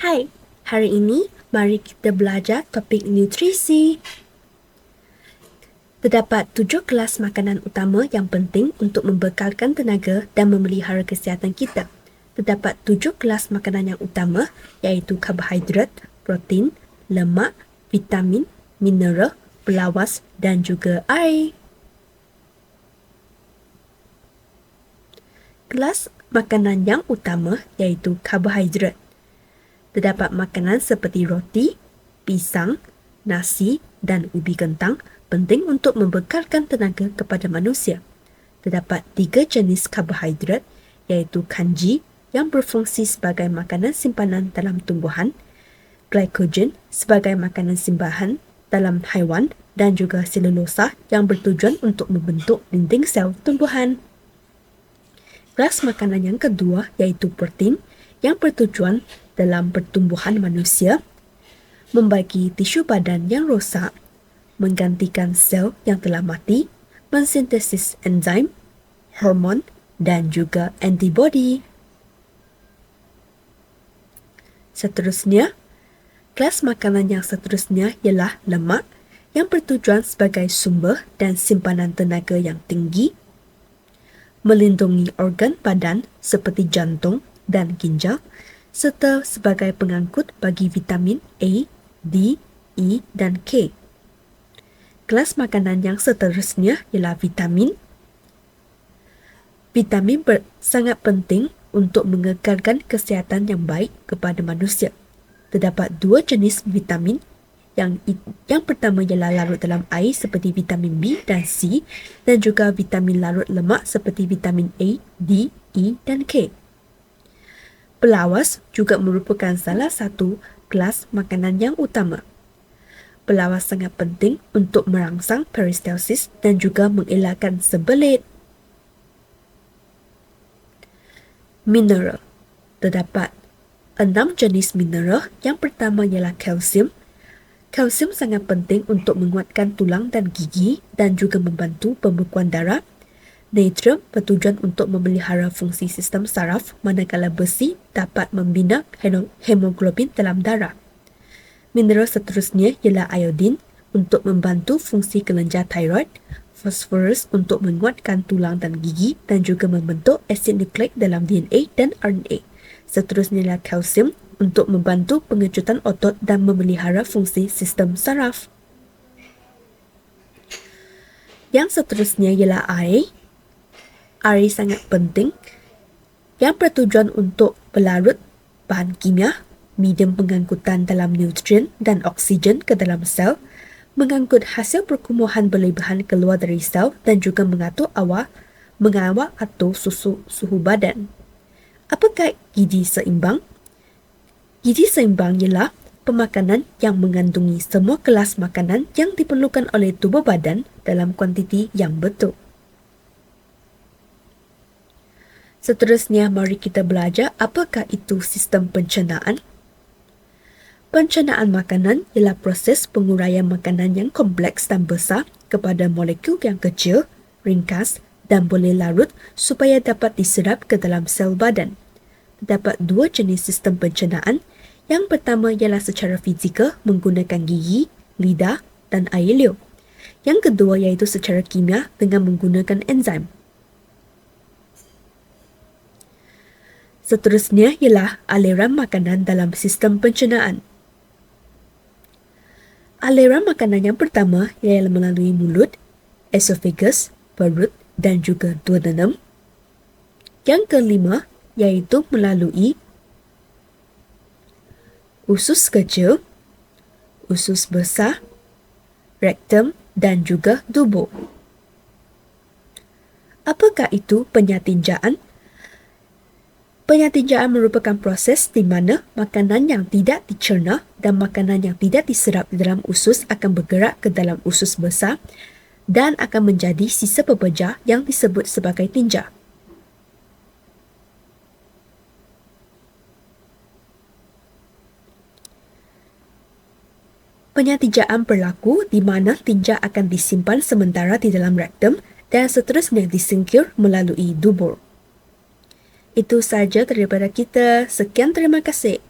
Hai, hari ini mari kita belajar topik nutrisi. Terdapat 7 kelas makanan utama yang penting untuk membekalkan tenaga dan memelihara kesihatan kita. Terdapat 7 kelas makanan yang utama iaitu karbohidrat, protein, lemak, vitamin, mineral, belawas dan juga air. Kelas makanan yang utama iaitu karbohidrat. Terdapat makanan seperti roti, pisang, nasi dan ubi kentang penting untuk membekalkan tenaga kepada manusia. Terdapat 3 jenis karbohidrat iaitu kanji yang berfungsi sebagai makanan simpanan dalam tumbuhan, glycogen sebagai makanan simbahan dalam haiwan dan juga selulosa yang bertujuan untuk membentuk dinding sel tumbuhan. Kelas makanan yang kedua iaitu protein yang bertujuan dalam pertumbuhan manusia, membagi tisu badan yang rosak, menggantikan sel yang telah mati, mensintesis enzim, hormon dan juga antibodi. Seterusnya, kelas makanan yang seterusnya ialah lemak yang bertujuan sebagai sumber dan simpanan tenaga yang tinggi, melindungi organ badan seperti jantung dan ginjal, serta sebagai pengangkut bagi vitamin A, D, E dan K. Kelas makanan yang seterusnya ialah vitamin. Vitamin sangat penting untuk mengekalkan kesihatan yang baik kepada manusia. Terdapat 2 jenis vitamin. Yang pertama ialah larut dalam air seperti vitamin B dan C dan juga vitamin larut lemak seperti vitamin A, D, E dan K. Belawas juga merupakan salah satu kelas makanan yang utama. Belawas sangat penting untuk merangsang peristalsis dan juga mengelakkan sembelit. Mineral. Terdapat 6 jenis mineral. Yang pertama ialah kalsium. Kalsium sangat penting untuk menguatkan tulang dan gigi dan juga membantu pembekuan darah. Natrium bertujuan untuk memelihara fungsi sistem saraf, manakala besi dapat membina hemoglobin dalam darah. Mineral seterusnya ialah iodin untuk membantu fungsi kelenjar tiroid, fosforus untuk menguatkan tulang dan gigi dan juga membentuk asid nukleik dalam DNA dan RNA. Seterusnya ialah kalsium untuk membantu pengecutan otot dan memelihara fungsi sistem saraf. Yang seterusnya ialah air. Air sangat penting yang bertujuan untuk berlarut bahan kimia, medium pengangkutan dalam nutrien dan oksigen ke dalam sel, mengangkut hasil perkumuhan berlebihan keluar dari sel dan juga mengawal atur suhu badan. Apakah gizi seimbang? Gizi seimbang ialah pemakanan yang mengandungi semua kelas makanan yang diperlukan oleh tubuh badan dalam kuantiti yang betul. Seterusnya, mari kita belajar apakah itu sistem pencernaan. Pencernaan makanan ialah proses penguraian makanan yang kompleks dan besar kepada molekul yang kecil, ringkas dan boleh larut supaya dapat diserap ke dalam sel badan. Terdapat 2 jenis sistem pencernaan. Yang pertama ialah secara fizikal menggunakan gigi, lidah dan air liur. Yang kedua iaitu secara kimia dengan menggunakan enzim. Seterusnya ialah aliran makanan dalam sistem pencernaan. Aliran makanan yang pertama ialah melalui mulut, esophagus, perut dan juga duodenum. Yang kelima iaitu melalui usus kecil, usus besar, rektum dan juga dubur. Apakah itu penyatinjaan? Penyatinjaan merupakan proses di mana makanan yang tidak dicerna dan makanan yang tidak diserap di dalam usus akan bergerak ke dalam usus besar dan akan menjadi sisa pebeja yang disebut sebagai tinja. Penyatinjaan berlaku di mana tinja akan disimpan sementara di dalam rektum dan seterusnya disingkir melalui dubur. Itu sahaja daripada kita. Sekian, terima kasih.